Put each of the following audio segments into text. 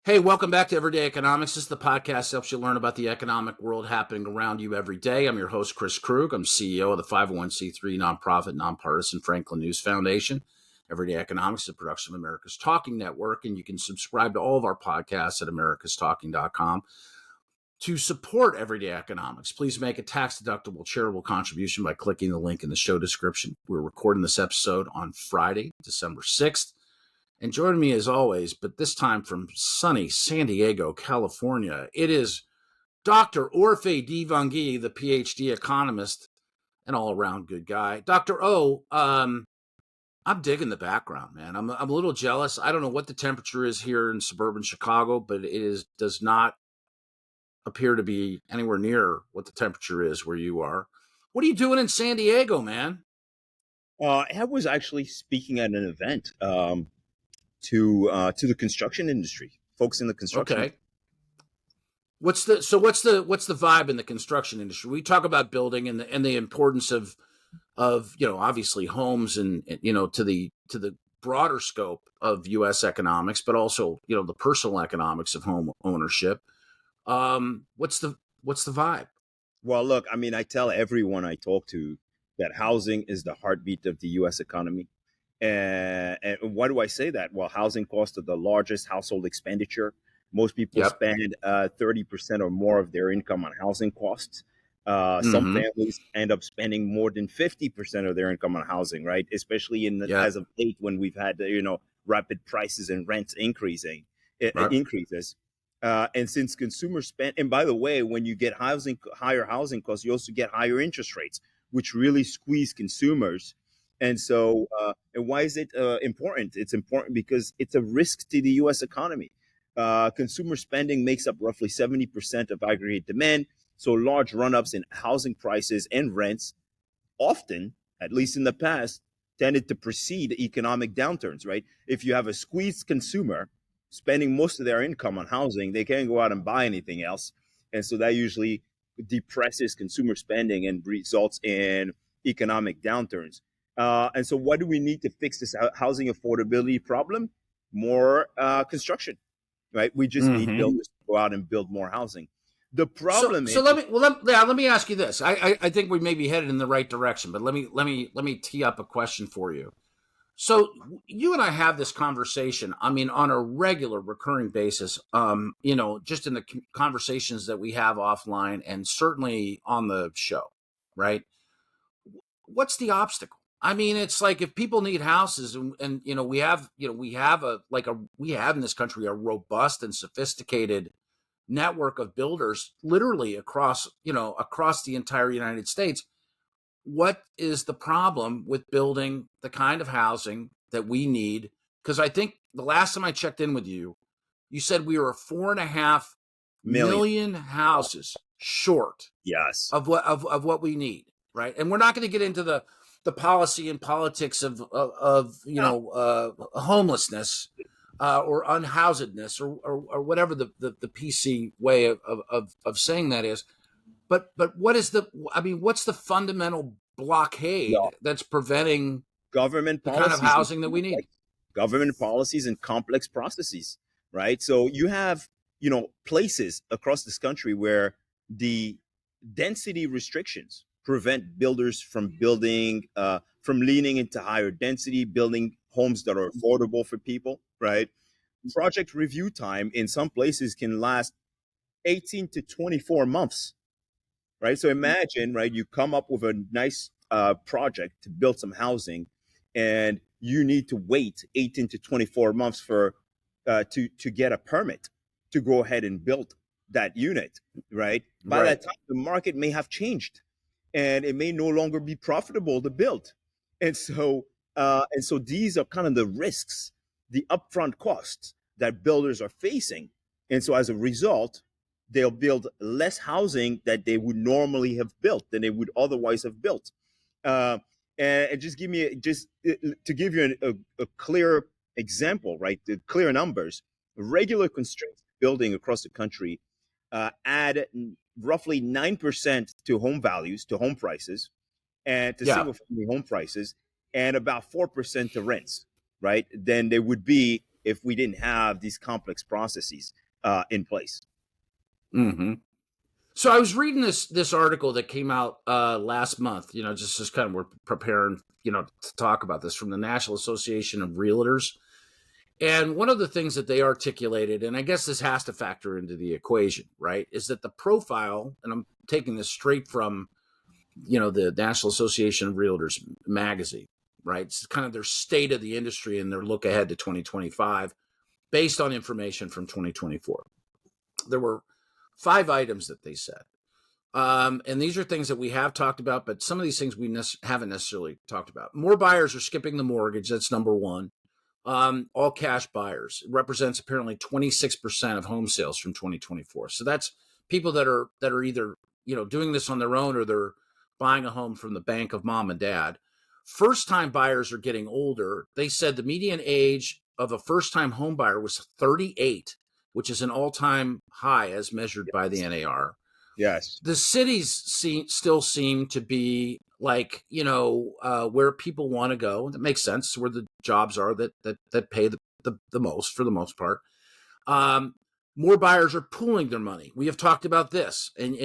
Hey, welcome back to Everyday Economics. This is the podcast that helps you learn about the economic world happening around you every day. I'm your host, Chris Krug. I'm CEO of the 501c3 nonprofit, nonpartisan Franklin News Foundation. Everyday Economics is a production of America's Talking Network, and you can subscribe to all of our podcasts at americastalking.com. To support Everyday Economics, please make a tax-deductible charitable contribution by clicking the link in the show description. We're recording this episode on Friday, December 6th. And joining me as always, but this time from sunny San Diego, California, it is Dr. Orphe Divounguy, the PhD economist and all-around good guy. Dr. O, I'm digging the background, man. I'm a little jealous. I don't know what the temperature is here in suburban Chicago, but does not appear to be anywhere near what the temperature is where you are. What are you doing in San Diego, man? I was actually speaking at an event to the construction industry, folks in the construction. Okay. What's the vibe in the construction industry? We talk about building and the importance of obviously homes and to the broader scope of U.S. economics, but also the personal economics of home ownership. What's the vibe? Well, look, I mean, I tell everyone I talk to that housing is the heartbeat of the U.S. economy. And why do I say that? Well, housing costs are the largest household expenditure. Most people spend 30% or more of their income on housing costs. Some families end up spending more than 50% of their income on housing, right? Especially as of late when we've had rapid prices and rents increases. And since consumers spend, and by the way, when you get higher housing costs, you also get higher interest rates, which really squeeze consumers. And so, and why is it important? It's important because it's a risk to the U.S. economy. Consumer spending makes up roughly 70% of aggregate demand. So large run-ups in housing prices and rents often, at least in the past, tended to precede economic downturns, right? If you have a squeezed consumer spending most of their income on housing, they can't go out and buy anything else. And so that usually depresses consumer spending and results in economic downturns. And so what do we need to fix this housing affordability problem? More construction, right? We just need builders to go out and build more housing. The problem is... let me ask you this. I think we may be headed in the right direction, but let me tee up a question for you. So you and I have this conversation, I mean, on a regular recurring basis, just in the conversations that we have offline and certainly on the show, right? What's the obstacle? I mean, it's like if people need houses and we have in this country a robust and sophisticated network of builders literally across the entire United States. What is the problem with building the kind of housing that we need? Because I think the last time I checked in with you, you said we were 4.5 million houses short of what we need, right? And we're not going to get into the policy and politics of homelessness or unhousedness or whatever the PC way of saying that is. But what's the fundamental blockade that's preventing government the kind of housing that we need? Government policies and complex processes, right? So you have, places across this country where the density restrictions prevent builders from building, from leaning into higher density, building homes that are affordable for people, right? Project review time in some places can last 18 to 24 months. Right. So imagine, right, you come up with a nice project to build some housing and you need to wait 18 to 24 months to get a permit to go ahead and build that unit. Right. By that time, the market may have changed and it may no longer be profitable to build. And so these are kind of the risks, the upfront costs that builders are facing. And so as a result, they'll build less housing that they would normally have built than they would otherwise have built. And just to give you a clear example, right? The clear numbers, regular construction building across the country add roughly 9% to home values, to home prices, and to single family home prices, and about 4% to rents, right? Than they would be if we didn't have these complex processes in place. Mm-hmm. So I was reading this article that came out last month. Just kind of we're preparing, to talk about this, from the National Association of Realtors. And one of the things that they articulated, and I guess this has to factor into the equation, right, is that the profile, and I'm taking this straight from, the National Association of Realtors magazine, right? It's kind of their state of the industry and their look ahead to 2025 based on information from 2024. There were 5 items that they said. And these are things that we have talked about, but some of these things we haven't necessarily talked about. More buyers are skipping the mortgage. That's number one. All cash buyers. It represents apparently 26% of home sales from 2024. So that's people that are either, doing this on their own, or they're buying a home from the bank of mom and dad. First-time buyers are getting older. They said the median age of a first-time home buyer was 38, which is an all-time high as measured by the NAR. Yes. The cities still seem to be like, where people want to go. That makes sense. Where the jobs are that pay the most, for the most part. More buyers are pooling their money. We have talked about this, and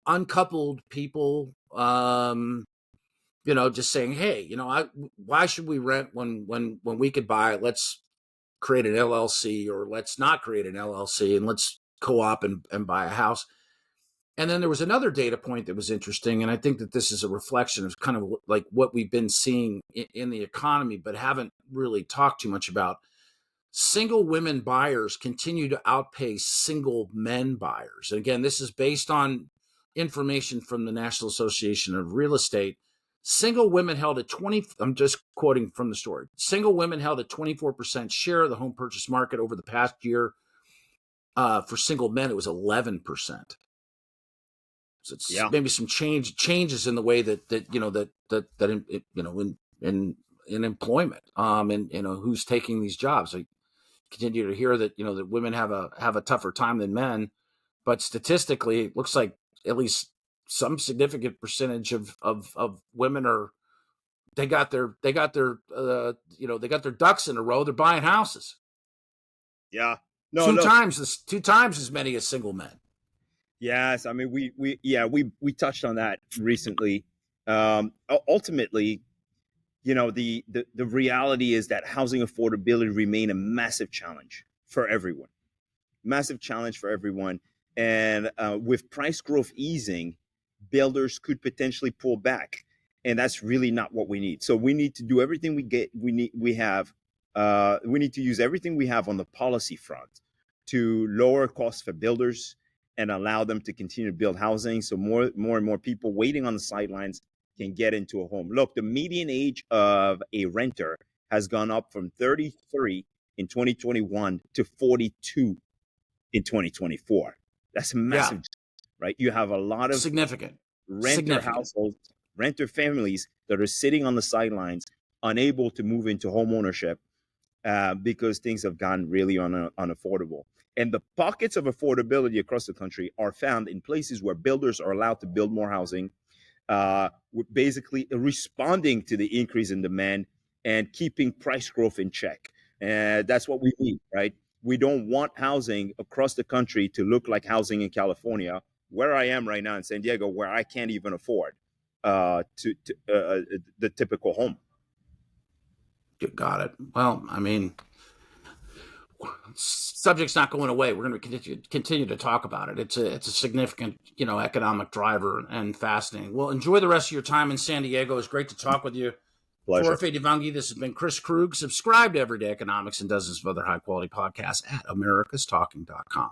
uncoupled people, just saying, hey, why should we rent when we could buy? Let's create an LLC, or let's not create an LLC, and let's co-op and buy a house. And then there was another data point that was interesting, and I think that this is a reflection of kind of like what we've been seeing in the economy, but haven't really talked too much about. Single women buyers continue to outpace single men buyers. And again, this is based on information from the National Association of Real Estate. Single women held I'm just quoting from the story. Single women held a 24% share of the home purchase market over the past year. For single men, it was 11%. So it's maybe some changes in the way that in employment, and who's taking these jobs. I continue to hear that that women have a tougher time than men, but statistically, it looks like at least some significant percentage of women they got their ducks in a row. They're buying houses. Yeah. No, two times as many as single men. Yes, I mean we touched on that recently. Ultimately, the reality is that housing affordability remain a massive challenge for everyone. Massive challenge for everyone, and with price growth easing, builders could potentially pull back, and that's really not what we need. So we need to do everything we need to use everything we have on the policy front to lower costs for builders and allow them to continue to build housing, so more and more people waiting on the sidelines can get into a home. Look, the median age of a renter has gone up from 33 in 2021 to 42 in 2024. That's massive, right? You have a lot of significant households, renter families that are sitting on the sidelines, unable to move into home ownership because things have gotten really unaffordable. And the pockets of affordability across the country are found in places where builders are allowed to build more housing, basically responding to the increase in demand and keeping price growth in check. And that's what we need, right? We don't want housing across the country to look like housing in California, where I am right now in San Diego, where I can't even afford the typical home. You got it. Well, I mean, subject's not going away. We're going to continue to talk about it. It's a significant, economic driver and fascinating. Well, enjoy the rest of your time in San Diego. It's great to talk with you. Pleasure. For Orphe Divounguy, this has been Chris Krug. Subscribe to Everyday Economics and dozens of other high-quality podcasts at americastalking.com.